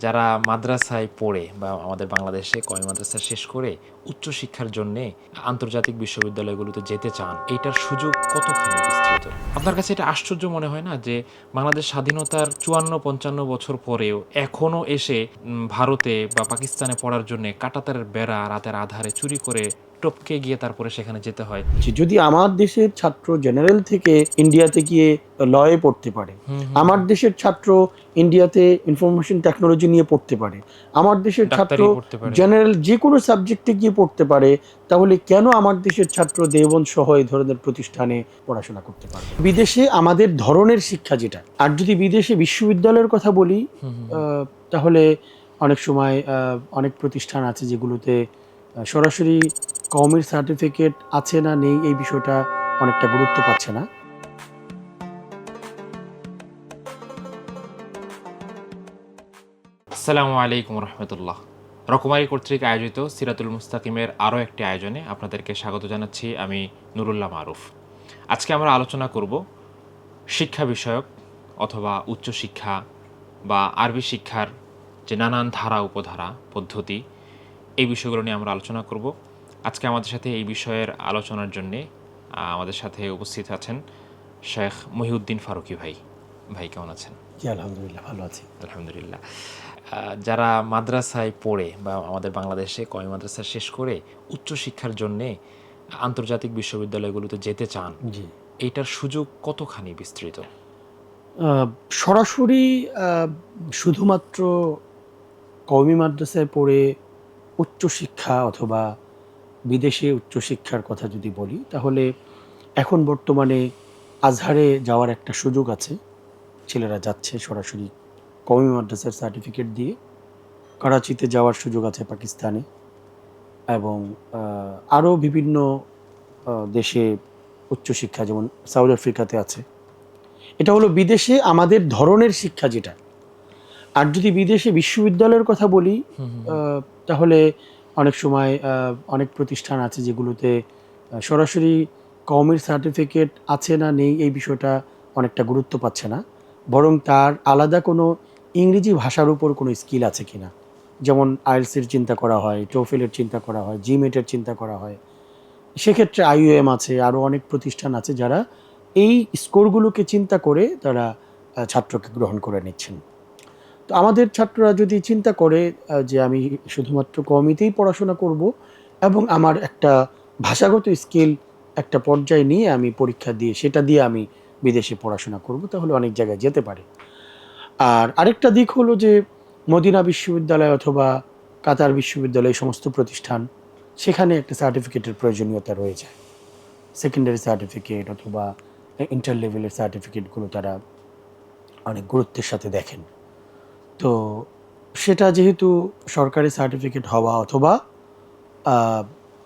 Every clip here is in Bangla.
যারা মাদ্রাসায় পড়ে বা আমাদের বাংলাদেশে কওমি মাদ্রাসা শেষ করে উচ্চশিক্ষার জন্যে আন্তর্জাতিক বিশ্ববিদ্যালয়গুলোতে যেতে চান, এইটার সুযোগ কতখানি বিস্তৃত? আপনার কাছে এটা আশ্চর্য মনে হয় না যে বাংলাদেশ স্বাধীনতার ৫৪-৫৫ বছর পরেও এখনও এসে ভারতে বা পাকিস্তানে পড়ার জন্যে কাঁটাতারের বেড়া রাতের আঁধারে চুরি করে টপকে গিয়ে তারপরে সেখানে যেতে হয়? যদি আমার দেশের ছাত্র জেনারেল থেকে ইন্ডিয়াতে গিয়ে লয়ে পড়তে পারে, আমার দেশের ছাত্র ইন্ডিয়াতে ইনফরমেশন টেকনোলজি নিয়ে পড়তে পারে, আমার দেশের ছাত্র ডাক্তারি পড়তে পারে। জেনারেল যে কোনো সাবজেক্টে গিয়ে পড়তে পারে, তাহলে কেন আমার দেশের ছাত্র দেওবন্দ সহ এই ধরনের প্রতিষ্ঠানে পড়াশোনা করতে পারবে? বিদেশে আমাদের ধরনের শিক্ষা যেটা, আর যদি বিদেশে বিশ্ববিদ্যালয়ের কথা বলি, তাহলে অনেক সময় অনেক প্রতিষ্ঠান আছে যেগুলোতে সরাসরি কওমির সার্টিফিকেট আছে না নেই এই বিষয়টা অনেকটা গুরুত্ব পাচ্ছে না। আসসালামু আলাইকুম রহমতুল্লাহ। রকমারি কর্তৃক আয়োজিত সিরাতুল মুস্তাকিমের আরও একটি আয়োজনে আপনাদেরকে স্বাগত জানাচ্ছি। আমি নুরুল্লাহ মারুফ। আজকে আমরা আলোচনা করব শিক্ষা বিষয়ক অথবা উচ্চশিক্ষা বা আরবি শিক্ষার যে নানান ধারা উপধারা পদ্ধতি, এই বিষয়গুলো নিয়ে আমরা আলোচনা করব। আজকে আমাদের সাথে এই বিষয়ের আলোচনার জন্যে আমাদের সাথে উপস্থিত আছেন শেখ মহিউদ্দিন ফারুকী ভাই। ভাই কেমন আছেন? জি, আলহামদুলিল্লাহ ভালো আছি। আলহামদুলিল্লাহ। যারা মাদ্রাসায় পড়ে বা আমাদের বাংলাদেশে কওমি মাদ্রাসা শেষ করে উচ্চশিক্ষার জন্যে আন্তর্জাতিক বিশ্ববিদ্যালয়গুলোতে যেতে চান, জি, এইটার সুযোগ কতখানি বিস্তৃত? সরাসরি শুধুমাত্র কওমি মাদ্রাসায় পড়ে উচ্চশিক্ষা অথবা বিদেশে উচ্চশিক্ষার কথা যদি বলি, তাহলে এখন বর্তমানে আজহারে যাওয়ার একটা সুযোগ আছে। ছেলেরা যাচ্ছে সরাসরি কওমি মাদ্রাসার সার্টিফিকেট দিয়ে। করাচিতে যাওয়ার সুযোগ আছে পাকিস্তানে, এবং আরও বিভিন্ন দেশে উচ্চশিক্ষা, যেমন সাউথ আফ্রিকাতে আছে। এটা হলো বিদেশে আমাদের ধরনের শিক্ষা যেটা। আর যদি বিদেশে বিশ্ববিদ্যালয়ের কথা বলি, তাহলে অনেক সময় অনেক প্রতিষ্ঠান আছে যেগুলোতে সরাসরি কওমির সার্টিফিকেট আছে না নেই এই বিষয়টা অনেকটা গুরুত্ব পাচ্ছে না, বরং তার আলাদা কোনো ইংরেজি ভাষার উপর কোনো স্কিল আছে কিনা। যেমন আইএলটিএস এর চিন্তা করা হয়, টোফেলের চিন্তা করা হয়, জিমেটের চিন্তা করা হয়। সেক্ষেত্রে আইইউএম আছে, আরও অনেক প্রতিষ্ঠান আছে যারা এই স্কোরগুলোকে চিন্তা করে তারা ছাত্রকে গ্রহণ করে নিচ্ছেন। তো আমাদের ছাত্ররা যদি চিন্তা করে যে আমি শুধুমাত্র কওমিতেই পড়াশোনা করব এবং আমার একটা ভাষাগত স্কিল একটা পর্যায়ে নিয়ে আমি পরীক্ষা দিয়ে সেটা দিয়ে আমি বিদেশে পড়াশোনা করব, তাহলে অনেক জায়গায় যেতে পারে। আর আরেকটা দিক হলো যে মদিনা বিশ্ববিদ্যালয় অথবা কাতার বিশ্ববিদ্যালয়, এই সমস্ত প্রতিষ্ঠান, সেখানে একটা সার্টিফিকেটের প্রয়োজনীয়তা রয়ে যায়। সেকেন্ডারি সার্টিফিকেট অথবা ইন্টার লেভেলের সার্টিফিকেটগুলো তারা অনেক গুরুত্বের সাথে দেখেন। তো সেটা যেহেতু সরকারি সার্টিফিকেট হওয়া অথবা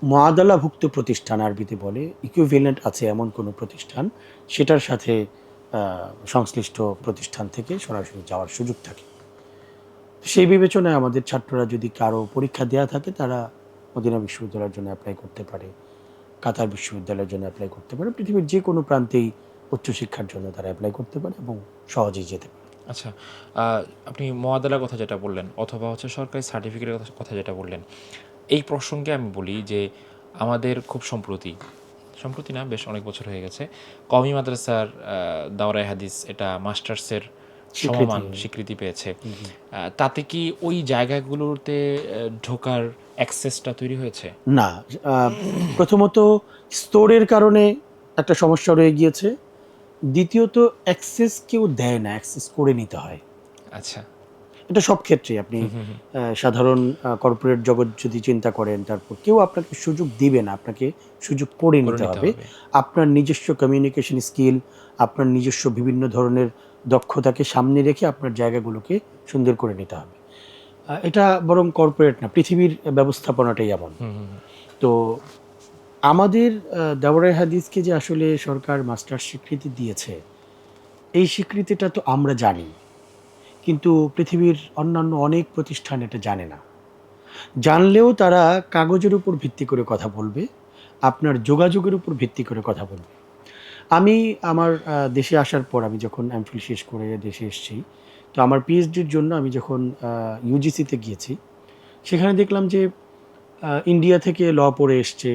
মুআদালাভুক্ত প্রতিষ্ঠান, আরবিতে বলে ইকুইভ্যালেন্ট আছে এমন কোনো প্রতিষ্ঠান, সেটার সাথে সংশ্লিষ্ট প্রতিষ্ঠান থেকে সরাসরি যাওয়ার সুযোগ থাকে। সেই বিবেচনায় আমাদের ছাত্ররা যদি কারো পরীক্ষা দেওয়া থাকে, তারা মদিনা বিশ্ববিদ্যালয়ের জন্য অ্যাপ্লাই করতে পারে, কাতার বিশ্ববিদ্যালয়ের জন্য অ্যাপ্লাই করতে পারে, পৃথিবীর যে কোনো প্রান্তেই উচ্চশিক্ষার জন্য তারা অ্যাপ্লাই করতে পারে এবং সহজেই যেতে পারে। আচ্ছা, আপনি মোয়াদালার কথা যেটা বললেন অথবা সরকারি সার্টিফিকেটের কথা যেটা বললেন, এই প্রসঙ্গে আমি বলি যে আমাদের খুব সম্প্রতি সম্প্রতি না, বেশ অনেক বছর হয়ে গেছে, কওমি মাদ্রাসার দাওরায়ে হাদিস এটা মাস্টার্সের সমমান স্বীকৃতি পেয়েছে। তাতে কি ওই জায়গাগুলোতে ঢোকার অ্যাক্সেসটা তৈরি হয়েছে? না, প্রথমত স্তরের কারণে একটা সমস্যা রয়ে গিয়েছে। দ্বিতীয়ত অ্যাক্সেস কেউ দেয় না, অ্যাক্সেস করে নিতে হয়। আচ্ছা। এটা সব ক্ষেত্রেই আপনি সাধারণ কর্পোরেট জগৎ যদি চিন্তা করেন, তারপর কেউ আপনাকে সুযোগ দিবে না, আপনাকে সুযোগ করে নিতে হবে। আপনার নিজস্ব কমিউনিকেশন স্কিল, আপনার নিজস্ব বিভিন্ন ধরনের দক্ষতাকে সামনে রেখে আপনার জায়গাগুলোকে সুন্দর করে নিতে হবে। এটা বরং কর্পোরেট না, পৃথিবীর ব্যবস্থাপনাটাই এমন। তো আমাদের দাওরায়ে হাদিসকে যে আসলে সরকার মাস্টার্স স্বীকৃতি দিয়েছে, এই স্বীকৃতিটা তো আমরা জানি, কিন্তু পৃথিবীর অন্যান্য অনেক প্রতিষ্ঠান এটা জানে না। জানলেও তারা কাগজের উপর ভিত্তি করে কথা বলবে, আপনার যোগাযোগের উপর ভিত্তি করে কথা বলবে। আমি আমার দেশে আসার পর, আমি যখন এমফিল শেষ করে দেশে এসেছি, তো আমার পিএইচডির জন্য আমি যখন ইউজিসিতে গিয়েছি, সেখানে দেখলাম যে ইন্ডিয়া থেকে ল পড়ে এসছে,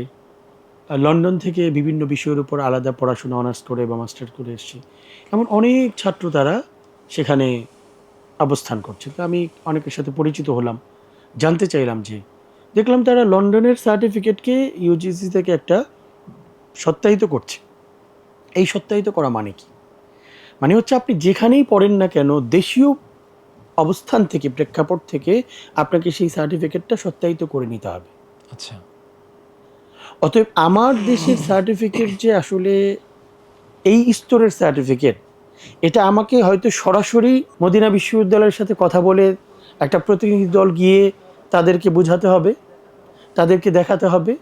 লন্ডন থেকে বিভিন্ন বিষয়ের উপর আলাদা পড়াশোনা অনার্স করে বা মাস্টার করে এসছে, এমন অনেক ছাত্র তারা সেখানে অবস্থান করছে। তো আমি অনেকের সাথে পরিচিত হলাম, জানতে চাইলাম যে দেখলাম তারা লন্ডনের সার্টিফিকেটকে ইউজিসি থেকে একটা সত্যায়িত করছে। এই সত্যায়িত করা মানে কি? মানে হচ্ছে আপনি যেখানেই পড়েন না কেন, দেশীয় অবস্থান থেকে, প্রেক্ষাপট থেকে আপনাকে সেই সার্টিফিকেটটা সত্যায়িত করে নিতে হবে। আচ্ছা। অতএব আমার দেশের সার্টিফিকেট যে আসলে এই স্তরের সার্টিফিকেট, এটা আমাকে হয়তো সরাসরি মদিনা বিশ্ববিদ্যালয়ের সাথে কথা বলে একটা প্রতিনিধি দল গিয়ে তাদেরকে বোঝাতে হবে, তাদেরকে দেখাতে হবে,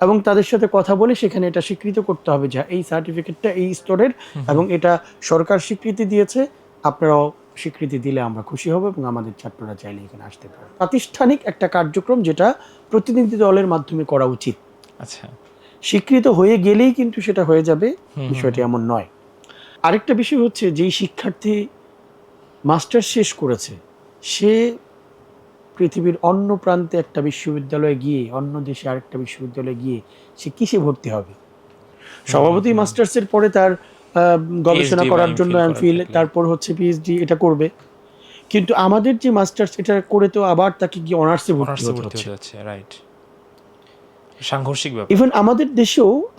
এবং তাদের সাথে কথা বলে সেখানে এটা স্বীকৃত করতে হবে যে এই সার্টিফিকেটটা এই স্তরের এবং এটা সরকার স্বীকৃতি দিয়েছে, আপনারাও স্বীকৃতি দিলে আমরা খুশি হব এবং আমাদের ছাত্ররা চাইলে এখানে আসতে পারে। প্রাতিষ্ঠানিক একটা কার্যক্রম যেটা প্রতিনিধি দলের মাধ্যমে করা উচিত। আচ্ছা। স্বীকৃত হয়ে গেলেই কিন্তু সেটা হয়ে যাবে, বিষয়টি এমন নয়। আরেকটা বিষয় হচ্ছে, যেই শিক্ষার্থী মাস্টার্স শেষ করেছে, সে পৃথিবীর অন্য প্রান্তে একটা বিশ্ববিদ্যালয়ে গিয়ে, অন্য দেশে আরেকটা বিশ্ববিদ্যালয়ে গিয়ে সে কিসে ভর্তি হবে? স্বভাবতই মাস্টার্সের পরে তার গবেষণা PhD বা করার MPhil জন্য করার এমফিল, থাকলে। তারপর হচ্ছে পিএইচডি এটা করবে। কিন্তু আমাদের যে মাস্টার্স, এটা করে তো আবার তাকে গিয়ে অনার্সে ভর্তি অনার্সে হতে ভর্তি হচ্ছে। হতে যাচ্ছে, রাইট। সাংঘর্ষিক ব্যাপার। ইভেন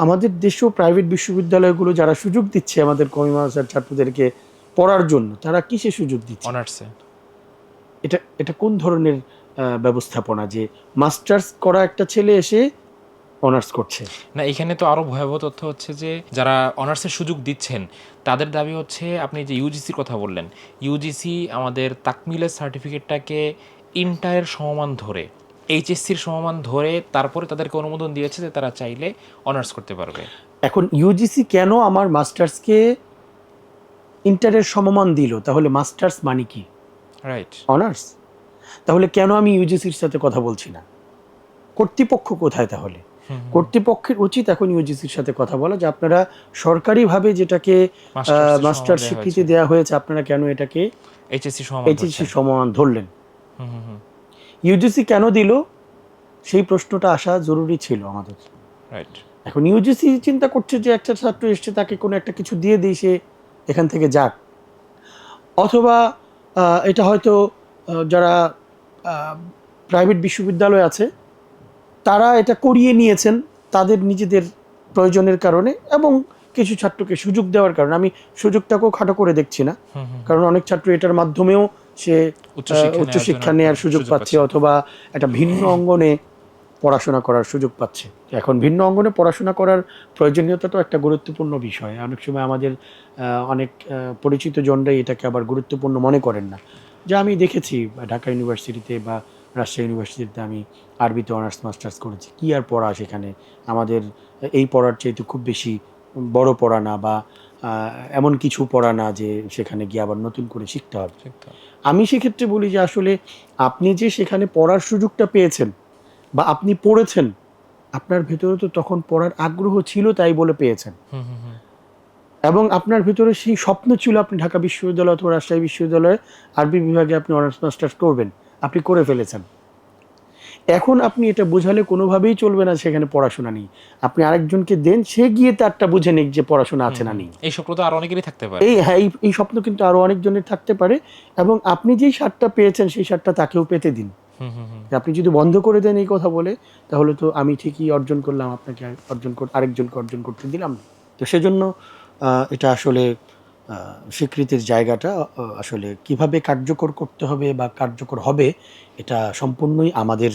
আমাদের দেশেও প্রাইভেট বিশ্ববিদ্যালয়গুলো যারা সুযোগ দিচ্ছে আমাদের কমি মাদ্রাসার ছাত্রদেরকে পড়ার জন্য, তারা কিসে সুযোগ দিচ্ছে? অনার্সে। এটা এটা কোন ধরনের ব্যবস্থাপনা যে মাস্টার্স করা একটা ছেলে এসে অনার্স করছে? না, এখানে তো আরও ভয়াবহ তথ্য হচ্ছে যে যারা অনার্সের সুযোগ দিচ্ছেন তাদের দাবি হচ্ছে, আপনি যে ইউজিসির কথা বললেন, ইউজিসি আমাদের তাকমিলের সার্টিফিকেটটাকে ইন্টারের সমমান ধরে, এইচএসসির সমমান ধরে তারপরে তাদেরকে অনুমোদন দিয়েছে যে তারা চাইলে অনার্স করতে পারবে। এখন ইউজিসি কেন আমার মাস্টার্সকে ইন্টারের সমমান দিল? তাহলে মাস্টার্স মানে কি? রাইট। অনার্স। তাহলে কেন আমি ইউজিসির সাথে কথা বলছি না? কর্তৃপক্ষ কোথায় তাহলে? কর্তৃপক্ষের উচিত এখন ইউজিসির সাথে কথা বলা যে আপনারা সরকারিভাবে যেটাকে মাস্টার্স স্বীকৃতি দেওয়া হয়েছে, আপনারা কেন এটাকে এইচএসসি সমমান ধরলেন? ইউজিসি কেন দিল, সেই প্রশ্নটা আসা জরুরি ছিল আমাদের। রাইট। এখন ইউজিসি চিন্তা করছে যে একটা ছাত্র এসছে, তাকে কোনো একটা কিছু দিয়ে দিই, সে এখান থেকে যাক। অথবা এটা হয়তো যারা প্রাইভেট বিশ্ববিদ্যালয় আছে, তারা এটা করিয়ে নিয়েছেন তাদের নিজেদের প্রয়োজনের কারণে এবং কিছু ছাত্রকে সুযোগ দেওয়ার কারণে। আমি সুযোগটাকেও খাটো করে দেখছি না, কারণ অনেক ছাত্র এটার মাধ্যমেও সে উচ্চশিক্ষা নেওয়ার সুযোগ পাচ্ছে, অথবা একটা ভিন্ন অঙ্গনে পড়াশোনা করার সুযোগ পাচ্ছে। এখন ভিন্ন অঙ্গনে পড়াশোনা করার প্রয়োজনীয়তাটাও একটা গুরুত্বপূর্ণ বিষয়। অনেক সময় আমাদের অনেক পরিচিত জনরাই এটাকে আবার গুরুত্বপূর্ণ মনে করেন না। যা আমি দেখেছি ঢাকা ইউনিভার্সিটিতে বা রাজশাহী ইউনিভার্সিটিতে, আমি আরবিতে অনার্স মাস্টার্স করেছি। কী আর পড়া সেখানে? আমাদের এই পড়ার চাইতে খুব বেশি বড় পড়া না, বা এমন কিছু পড়া না যে সেখানে গিয়ে আবার নতুন করে শিখতে হবে। আমি সেক্ষেত্রে বলি যে আসলে আপনি যে সেখানে পড়ার সুযোগটা পেয়েছেন বা আপনি পড়েছেন, আপনার ভেতরে তো তখন পড়ার আগ্রহ ছিল, তাই বলে পেয়েছেন, এবং আপনার ভেতরে সেই স্বপ্ন ছিল আপনি ঢাকা বিশ্ববিদ্যালয় অথবা রাজশাহী বিশ্ববিদ্যালয়ে আরবি বিভাগে আপনি অনার্স মাস্টার্স করবেন, আপনি করে ফেলেছেন। এখন আপনি এটা বোঝালে কোনোভাবেই চলবে না সেখানে পড়াশোনা নেই। আপনি আরেকজনকে দেন, সে গিয়ে তারটা বুঝে নিক যে পড়াশোনা আছে না নেই। এই স্বপ্ন তো আরো অনেকেরই থাকতে পারে। এই স্বপ্ন কিন্তু আরো অনেকজনের থাকতে পারে, এবং আপনি যেই স্বাদটা পেয়েছেন সেই স্বাদটা তাকেও পেতে দিন। আপনি যদি বন্ধ করে দেন এই কথা বলে, তাহলে তো আমি ঠিকই অর্জন করলাম, আপনাকে আরেকজনকে অর্জন করতে দিলাম না। তো সেজন্য এটা আসলে স্বীকৃতির জায়গাটা আসলে কিভাবে কার্যকর করতে হবে বা কার্যকর হবে, এটা সম্পূর্ণই আমাদের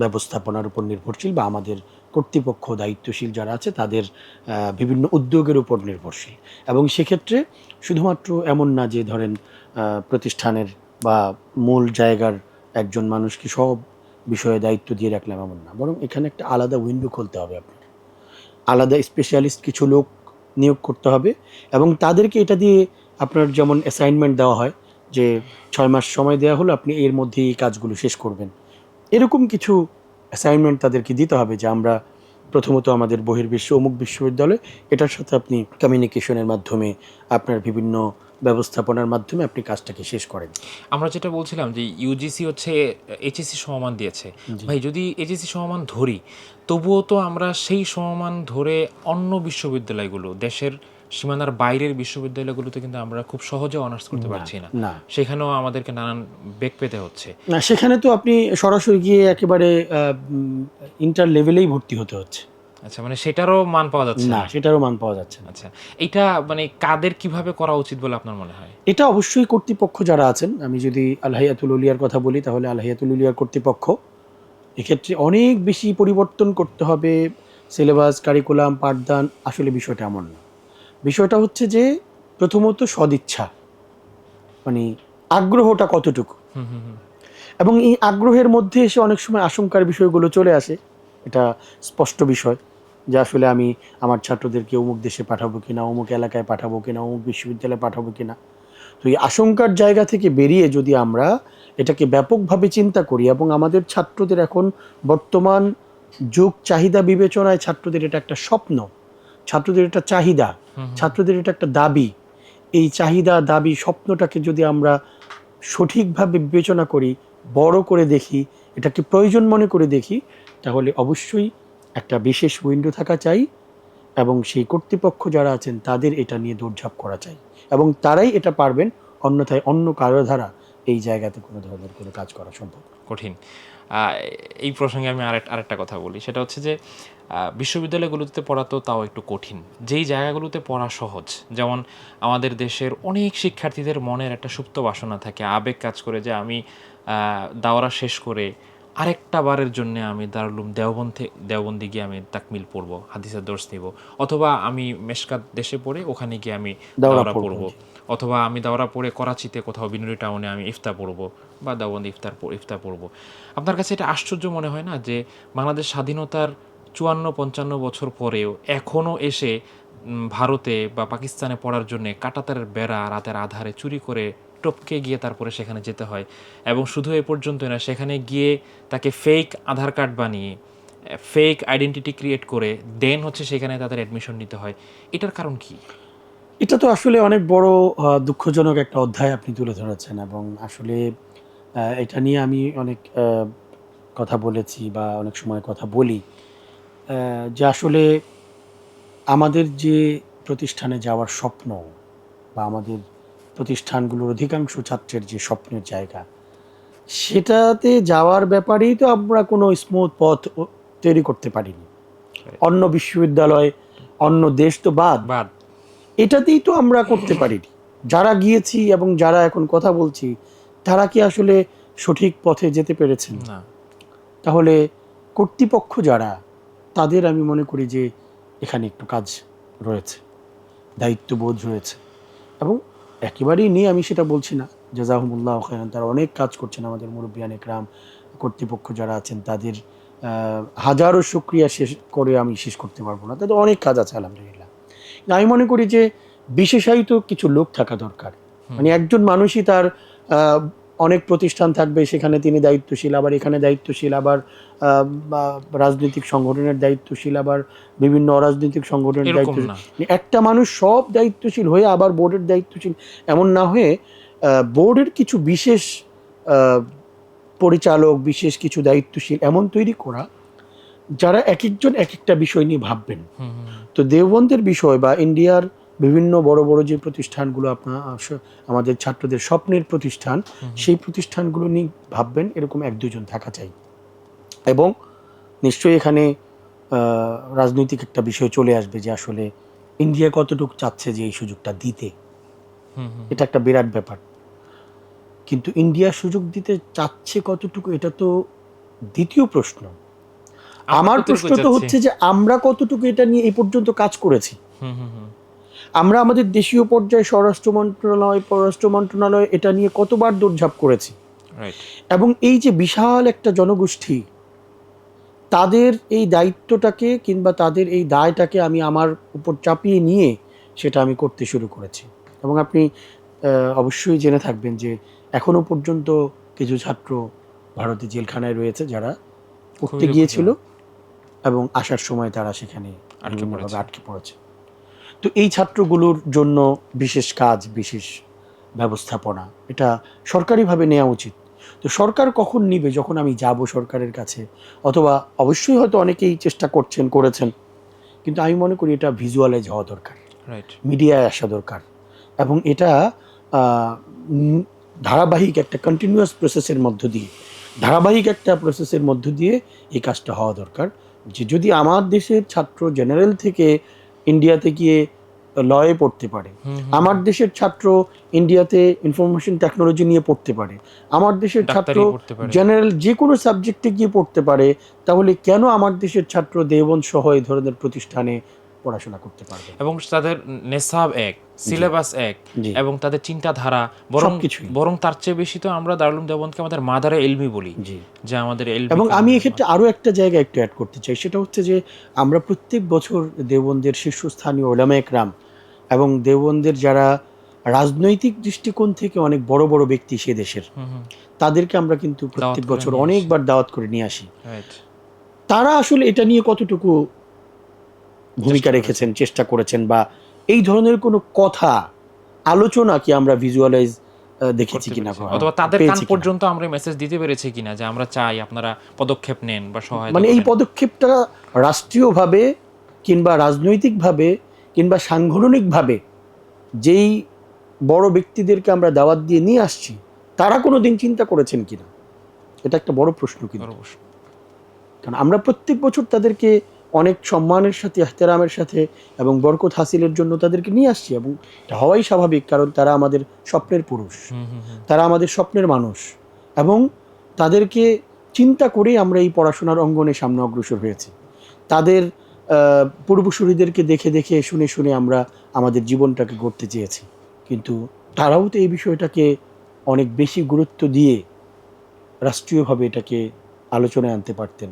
ব্যবস্থাপনার উপর নির্ভরশীল, বা আমাদের কর্তৃপক্ষ দায়িত্বশীল যারা আছে তাদের বিভিন্ন উদ্যোগের উপর নির্ভরশীল। এবং সেক্ষেত্রে শুধুমাত্র এমন না যে ধরেন প্রতিষ্ঠানের বা মূল জায়গার একজন মানুষকে সব বিষয়ে দায়িত্ব দিয়ে রাখলাম, এমন না। বরং এখানে একটা আলাদা উইন্ডো খুলতে হবে আপনার, আলাদা স্পেশালিস্ট কিছু লোক নিয়োগ করতে হবে, এবং তাদেরকে এটা দিয়ে আপনার যেমন অ্যাসাইনমেন্ট দেওয়া হয় যে 6 মাস সময় দেওয়া হলো, আপনি এর মধ্যে এই কাজগুলো শেষ করবেন, এরকম কিছু অ্যাসাইনমেন্ট তাদেরকে দিতে হবে যে আমরা প্রথমত আমাদের বহির্বিশ্ব অমুক বিশ্ববিদ্যালয়, এটার সাথে আপনি কমিউনিকেশনের মাধ্যমে আপনার বিভিন্ন ব্যবস্থাপনার মাধ্যমে আপনি কাজটাকে শেষ করেন। আমরা যেটা বলছিলাম যে ইউজিসি হচ্ছে এইচএসসি সমমান দিয়েছে, জি। ভাই যদি এইচএসসি সমমান ধরি তবুও তো আমরা সেই সমমান ধরে অন্য বিশ্ববিদ্যালয়গুলো, দেশের সীমানার বাইরের বিশ্ববিদ্যালয়গুলোতে কিন্তু আমরা খুব সহজে অনার্স করতে পারছি না, না সেখানেও আমাদেরকে নানান বেগ পেতে হচ্ছে। না, সেখানে তো আপনি সরাসরি গিয়ে একেবারে ইন্টার লেভেলেই ভর্তি হতে হচ্ছে। আচ্ছা, মানে সেটারও মান পাওয়া যাচ্ছে না, না। সেটারও মান পাওয়া যাচ্ছে না। আচ্ছা, এটা মানে কাদের কিভাবে করা উচিত বলে আপনার মনে হয়? এটা অবশ্যই কর্তৃপক্ষ যারা আছেন, আমি যদি আল হায়াতুল উলিয়ার কথা বলি তাহলে আল হায়াতুল উলিয়ার কর্তৃপক্ষ এক্ষেত্রে অনেক বেশি পরিবর্তন করতে হবে। সিলেবাস, কারিকুলাম, পাঠদান, আসলে বিষয়টা এমন না। বিষয়টা হচ্ছে যে প্রথমত সদিচ্ছা, মানে আগ্রহটা কতটুকু, হুম হুম হুম। এবং এই আগ্রহের মধ্যে এসে অনেক সময় আশঙ্কার বিষয়গুলো চলে আসে। এটা স্পষ্ট বিষয় যে আসলে আমি আমার ছাত্রদেরকে অমুক দেশে পাঠাবো কিনা, অমুক এলাকায় পাঠাবো কিনা, অমুক বিশ্ববিদ্যালয়ে পাঠাবো কিনা। তো এই আশঙ্কার জায়গা থেকে বেরিয়ে যদি আমরা এটাকে ব্যাপকভাবে চিন্তা করি, এবং আমাদের ছাত্রদের এখন বর্তমান যুগ চাহিদা বিবেচনায় ছাত্রদের এটা একটা স্বপ্ন, ছাত্রদের এটা চাহিদা, ছাত্রদের এটা একটা দাবি। এই চাহিদা, দাবি, স্বপ্নটাকে যদি আমরা সঠিকভাবে বিবেচনা করি, বড় করে দেখি, এটাকে প্রয়োজন মনে করে দেখি, তাহলে অবশ্যই একটা বিশেষ উইন্ডো থাকা চাই, এবং সেই কর্তৃপক্ষ যারা আছেন তাদের এটা নিয়ে দৌড়ঝাঁপ করা চাই, এবং তারাই এটা পারবেন। অন্যথায় অন্য কারো দ্বারা এই জায়গাতে কোনো ধরনের কোনো কাজ করা সম্ভব না। কঠিন। আহ, এই প্রসঙ্গে আমি আরেকটা কথা বলি, সেটা হচ্ছে যে বিশ্ববিদ্যালয়গুলোতে পড়া তো তাও একটু কঠিন, যেই জায়গাগুলোতে পড়া সহজ, যেমন আমাদের দেশের অনেক শিক্ষার্থীদের মনের একটা সুপ্ত বাসনা থাকে, আবেগ কাজ করে যে আমি দাওরা শেষ করে আরেকটা বারের জন্য আমি দারুল উলুম দেওবন্দে গিয়ে আমি তাকমিল পড়বো, হাদিসের দর্শ নিব, অথবা আমি মেশকাত দেশে পড়ে ওখানে গিয়ে আমি দাওরা দাওরা পড়বো। পড়বো, অথবা আমি দাওরা পড়ে করাচিতে কোথাও বিনুরি টাউনে আমি ইফতা পড়বো বা দেওবন্দে ইফতার পড়বো। আপনার কাছে এটা আশ্চর্য মনে হয় না যে বাংলাদেশ স্বাধীনতার 54-55 বছর পরেও এখনও এসে ভারতে বা পাকিস্তানে পড়ার জন্য কাঁটাতারের বেড়া রাতের আধারে চুরি করে টপকে গিয়ে তারপরে সেখানে যেতে হয়, এবং শুধু এ পর্যন্তই না, সেখানে গিয়ে তাকে ফেক আধার কার্ড বানিয়ে ফেক আইডেন্টিটি ক্রিয়েট করে দেন হচ্ছে সেখানে তাদের অ্যাডমিশন নিতে হয়। এটার কারণ কি? এটা তো আসলে অনেক বড় দুঃখজনক একটা অধ্যায় আপনি তুলে ধরেছেন, এবং আসলে এটা নিয়ে আমি অনেক কথা বলেছি বা অনেক সময় কথা বলি, যে আসলে আমাদের যে প্রতিষ্ঠানে যাওয়ার স্বপ্ন, বা আমাদের প্রতিষ্ঠানগুলোর অধিকাংশ ছাত্রের যে স্বপ্নের জায়গা, সেটাতে যাওয়ার ব্যাপারেই তো আমরা কোনো স্মুথ পথ তৈরি করতে পারিনি। অন্য বিশ্ববিদ্যালয়, অন্য দেশ তো বাদ, বাদ। এটাতেই তো আমরা করতে পারিনি। যারা গিয়েছি এবং যারা এখন কথা বলছি, তারা কি আসলে সঠিক পথে যেতে পেরেছেন? না। তাহলে কর্তৃপক্ষ যারা, তাদের আমি মনে করি যে এখানে একটু কাজ রয়েছে, দায়িত্ববোধ রয়েছে, এবং একেবারেই নিয়ে আমি সেটা বলছি না, জাযাহুমুল্লাহ খায়রান, তারা অনেক কাজ করছেন। আমাদের মুরব্বিয়ান একরাম, কর্তৃপক্ষ যারা আছেন, তাদের হাজারো শুকরিয়া শেষ করে আমি শেষ করতে পারবো না, তাদের অনেক কাজ আছে আলহামদুলিল্লাহ। কিন্তু আমি মনে করি যে বিশেষায়িত কিছু লোক থাকা দরকার। মানে একজন মানুষই তার অনেক প্রতিষ্ঠান থাকবে, সেখানে তিনি দায়িত্বশীল, আবার এখানে দায়িত্বশীল, আবার বা রাজনৈতিক সংগঠনের দায়িত্বশীল, আবার বিভিন্ন অরাজনৈতিক সংগঠনের এরকম দায়িত্বশীল। না। একটা মানুষ সব দায়িত্বশীল হয়ে আবার বোর্ডের দায়িত্বশীল এমন না হয়ে, বোর্ডের কিছু বিশেষ পরিচালক, বিশেষ কিছু দায়িত্বশীল এমন তৈরি করা, যারা এক একজন এক একটা বিষয় নিয়ে ভাববেন। তো দেওবন্দের বিষয় বা ইন্ডিয়ার বিভিন্ন বড় বড় যে প্রতিষ্ঠানগুলো আপনার আমাদের ছাত্রদের স্বপ্নের প্রতিষ্ঠান, সেই প্রতিষ্ঠানগুলো নিয়ে ভাববেন, এরকম এক দুজন থাকা চাই। এবং নিশ্চয়ই এখানে রাজনৈতিক একটা বিষয় চলে আসবে যে আসলে ইন্ডিয়া কতটুকু চাচ্ছে যে এই সুযোগটা দিতে, এটা একটা বিরাট ব্যাপার। কিন্তু ইন্ডিয়া সুযোগ দিতে চাচ্ছে কতটুকু, এটা তো দ্বিতীয় প্রশ্ন। আমার প্রশ্ন তো হচ্ছে যে আমরা কতটুকু এটা নিয়ে এই পর্যন্ত কাজ করেছি। আমরা আমাদের দেশীয় পর্যায়ে স্বরাষ্ট্র মন্ত্রণালয়, পররাষ্ট্র মন্ত্রণালয় এটা নিয়ে কতবার দৌড়ঝাঁপ করেছি, এবং এই যে বিশাল একটা জনগোষ্ঠী, তাদের এই দায়িত্বটাকে কিংবা তাদের এই দায়টাকে আমি আমার উপর চাপিয়ে নিয়ে সেটা আমি করতে শুরু করেছি। এবং আপনি অবশ্যই জেনে থাকবেন যে এখনো পর্যন্ত কিছু ছাত্র ভারতে জেলখানায় রয়েছে, যারা পড়তে গিয়েছিল এবং আসার সময় তারা সেখানে আটকে পড়েছে। তো এই ছাত্রগুলোর জন্য বিশেষ কাজ, বিশেষ ব্যবস্থাপনা, এটা সরকারিভাবে নেওয়া উচিত। তো সরকার কখন নিবে? যখন আমি যাব সরকারের কাছে, অথবা অবশ্যই হয়তো অনেকেই চেষ্টা করছেন, করেছেন, কিন্তু আমি মনে করি এটা ভিজুয়ালাইজ হওয়া দরকার, রাইট। মিডিয়ায় আসা দরকার, এবং এটা আহ, উম, ধারাবাহিক একটা কন্টিনিউয়াস প্রসেসের মধ্য দিয়ে, ধারাবাহিক একটা প্রসেসের মধ্য দিয়ে এই কাজটা হওয়া দরকার। যে যদি আমার দেশের ছাত্র জেনারেল থেকে ইন্ডিয়াতে গিয়ে লয়ে পড়তে পারে, হুম হুম আমার হুম। দেশের ছাত্র ইন্ডিয়াতে ইনফরমেশন টেকনোলজি নিয়ে পড়তে পারে, আমার দেশের ছাত্র ডাক্তারি পড়তে পারে। জেনারেল যে কোনো সাবজেক্টে গিয়ে পড়তে পারে, তাহলে কেন আমার দেশের ছাত্র দেওবন্দ সহ এই ধরনের প্রতিষ্ঠানে পড়াশোনা করতে পারবে না? এবং তাদের নেশাব এক, জি, সিলেবাস এক, জি, এবং তাদের চিন্তাধারা, বরং সবকিছুই। বরং তার চেয়ে বেশি তো আমরা দারুল উলুম দেওবন্দকে আমাদের মাদারে এলমি বলি, জি। যে আমাদের এলমি এবং আমি কারণে এক্ষেত্রে আরো একটা জায়গা একটু অ্যাড করতে চাই, সেটা হচ্ছে যে আমরা প্রত্যেক বছর দেওবন্দের শীর্ষস্থানীয় ওলামা একরাম এবং দেওবন্দের যারা রাজনৈতিক দৃষ্টিকোণ থেকে অনেক বড় বড় ব্যক্তি সে দেশের, হুম হুম তাদেরকে আমরা কিন্তু দাওয়াত প্রত্যেক করে বছর নিয়ে আসি। অনেকবার দাওয়াত করে নিয়ে আসি। রাইট। তারা আসলে এটা নিয়ে কতটুকু ভূমিকা চেষ্টা করেছে রেখেছেন, চেষ্টা করেছেন, বা এই ধরনের কোনো কথা, আলোচনা কি আমরা ভিজুয়ালাইজ দেখেছি করতে কিনা, পেরেছি, অথবা তাদের কান পেয়েছি কিনা? পর্যন্ত আমরা মেসেজ দিতে পেরেছি কিনা যে আমরা চাই আপনারা পদক্ষেপ নেন বা সহায়তা মানে এই করেন। পদক্ষেপটা রাষ্ট্রীয়ভাবে কিংবা রাজনৈতিকভাবে কিংবা সাংগঠনিকভাবে যেই বড় ব্যক্তিদেরকে আমরা দাওয়াত দিয়ে নিয়ে আসছি, তারা কোনো দিন চিন্তা করেছেন কিনা, এটা একটা বড় প্রশ্ন। কিন্তু অবশ্য। কারণ আমরা প্রত্যেক বছর তাদেরকে অনেক সম্মানের সাথে, এহতেরামের সাথে এবং বরকত হাসিলের জন্য তাদেরকে নিয়ে আসছি, এবং এটা হওয়াই স্বাভাবিক, কারণ তারা আমাদের স্বপ্নের পুরুষ, হুম হুম হুম। তারা আমাদের স্বপ্নের মানুষ, এবং তাদেরকে চিন্তা করেই আমরা এই পড়াশোনার অঙ্গনে সামনে অগ্রসর হয়েছি। তাদের পূর্বসূরীদেরকে দেখে দেখে, শুনে শুনে আমরা আমাদের জীবনটাকে গড়তে চেয়েছি, কিন্তু তারাও তো এই বিষয়টাকে অনেক বেশি গুরুত্ব দিয়ে রাষ্ট্রীয়ভাবে এটাকে আলোচনায় আনতে পারতেন,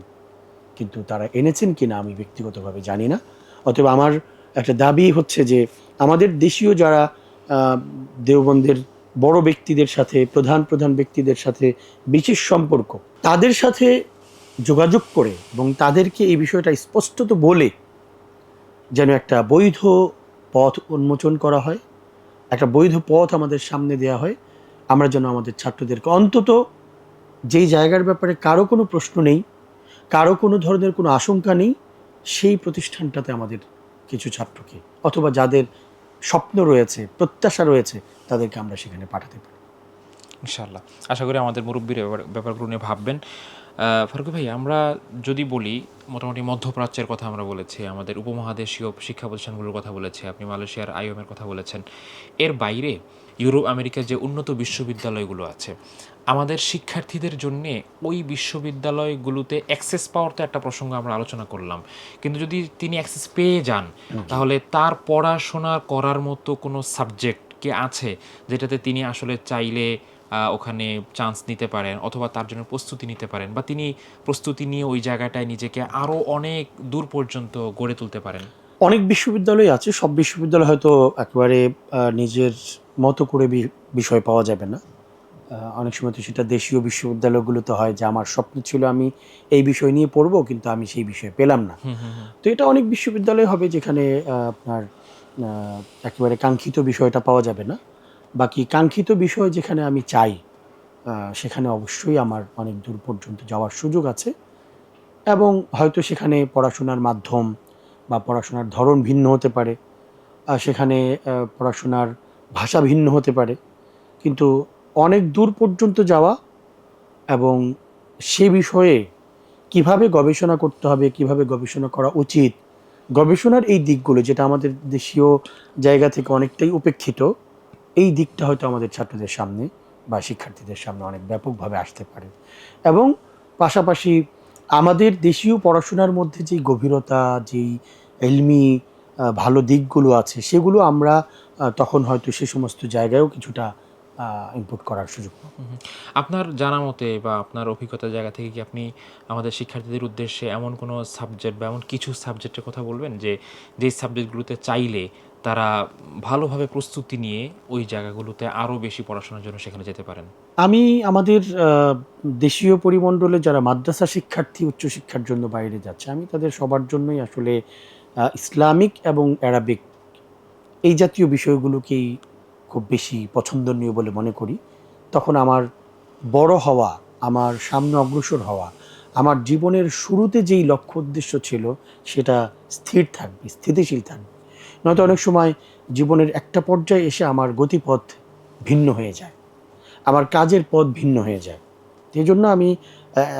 কিন্তু তারা এনেছেন কিনা আমি ব্যক্তিগতভাবে জানি না। অতএব আমার একটা দাবি হচ্ছে যে আমাদের দেশীয় যারা আহ, দেওবন্দের বড় ব্যক্তিদের সাথে, প্রধান প্রধান ব্যক্তিদের সাথে বিশেষ সম্পর্ক, তাদের সাথে যোগাযোগ করে এবং তাদেরকে এই বিষয়টা স্পষ্টত বলে যেন একটা বৈধ পথ উন্মোচন করা হয়, একটা বৈধ পথ আমাদের সামনে দেয়া হয়, আমরা যেন আমাদের ছাত্রদেরকে অন্তত যেই জায়গার ব্যাপারে কারো কোনো প্রশ্ন নেই, কারো কোনো ধরনের কোনো আশঙ্কা নেই, সেই প্রতিষ্ঠানটাতে আমাদের কিছু ছাত্রকে, অথবা যাদের স্বপ্ন রয়েছে, প্রত্যাশা রয়েছে, তাদেরকে আমরা সেখানে পাঠাতে পারি। ইনশাআল্লাহ, আশা করি আমাদের মুরব্বীর ব্যাপারগুলো নিয়ে ভাববেন। ফারুক ভাই, আমরা যদি বলি, মোটামুটি মধ্যপ্রাচ্যের কথা আমরা বলেছি, আমাদের উপমহাদেশীয় শিক্ষা প্রতিষ্ঠানগুলোর কথা বলেছি, আপনি মালয়েশিয়ার আইওএমের কথা বলেছেন, এর বাইরে ইউরোপ আমেরিকার যে উন্নত বিশ্ববিদ্যালয়গুলো আছে, আমাদের শিক্ষার্থীদের জন্যে ওই বিশ্ববিদ্যালয়গুলোতে অ্যাক্সেস পাওয়ার তো একটা প্রসঙ্গ আমরা আলোচনা করলাম, কিন্তু যদি তিনি অ্যাক্সেস পেয়ে যান, তাহলে তার পড়াশোনা করার মতো কোনো সাবজেক্ট কি আছে যেটাতে তিনি আসলে চাইলে ওখানে চান্স নিতে পারেন, অথবা তার জন্য প্রস্তুতি নিতে পারেন, বা তিনি প্রস্তুতি নিয়ে ওই জায়গাটায় নিজেকে আরও অনেক দূর পর্যন্ত গড়ে তুলতে পারেন? অনেক বিশ্ববিদ্যালয় আছে, সব বিশ্ববিদ্যালয় হয়তো একেবারে নিজের মতো করে বিষয় পাওয়া যাবে না। অনেক সময় তো সেটা দেশীয় বিশ্ববিদ্যালয়গুলোতে হয় যে আমার স্বপ্ন ছিল আমি এই বিষয় নিয়ে পড়বো, কিন্তু আমি সেই বিষয়ে পেলাম না। হুম হুম হুম। তো এটা অনেক বিশ্ববিদ্যালয় হবে যেখানে আপনার একেবারে কাঙ্ক্ষিত বিষয়টা পাওয়া যাবে না। বাকি কাঙ্ক্ষিত বিষয় যেখানে আমি চাই, সেখানে অবশ্যই আমার অনেক দূর পর্যন্ত যাওয়ার সুযোগ আছে, এবং হয়তো সেখানে পড়াশোনার মাধ্যম বা পড়াশোনার ধরন ভিন্ন হতে পারে, সেখানে পড়াশোনার ভাষা ভিন্ন হতে পারে, কিন্তু অনেক দূর পর্যন্ত যাওয়া এবং সে বিষয়ে কিভাবে গবেষণা করতে হবে, কিভাবে গবেষণা করা উচিত, গবেষণার এই দিকগুলো যেটা আমাদের দেশীয় জায়গা থেকে অনেকটাই উপেক্ষিত, এই দিকটা হয়তো আমাদের ছাত্রদের সামনে বা শিক্ষার্থীদের সামনে অনেক ব্যাপকভাবে আসতে পারে। এবং পাশাপাশি আমাদের দেশীয় পড়াশোনার মধ্যে যেই গভীরতা, যেই এলমি ভালো দিকগুলো আছে, সেগুলো আমরা তখন হয়তো সে সমস্ত জায়গায়ও কিছুটা ইনপুট করার সুযোগ পাবো। হুম, হুম। আপনার জানা মতে বা আপনার অভিজ্ঞতার জায়গা থেকে কি আপনি আমাদের শিক্ষার্থীদের উদ্দেশ্যে এমন কোনো সাবজেক্ট বা এমন কিছু সাবজেক্টের কথা বলবেন যে যেই সাবজেক্টগুলোতে চাইলে তারা ভালোভাবে প্রস্তুতি নিয়ে ওই জায়গাগুলোতে আরও বেশি পড়াশোনার জন্য সেখানে যেতে পারেন? আমি আমাদের দেশীয় পরিমণ্ডলে যারা মাদ্রাসা শিক্ষার্থী উচ্চশিক্ষার জন্য বাইরে যাচ্ছে, আমি তাদের সবার জন্যই আসলে ইসলামিক এবং অ্যারাবিক এই জাতীয় বিষয়গুলোকেই খুব বেশি পছন্দনীয় বলে মনে করি, তখন আমার বড় হওয়া, আমার সামনে অগ্রসর হওয়া, আমার জীবনের শুরুতে যেই লক্ষ্য উদ্দেশ্য ছিল সেটা স্থির থাকবে, স্থিতিশীল থাকবে। নয়তো অনেক সময় জীবনের একটা পর্যায়ে এসে আমার গতিপথ ভিন্ন হয়ে যায়, আমার কাজের পথ ভিন্ন হয়ে যায়। এই জন্য আমি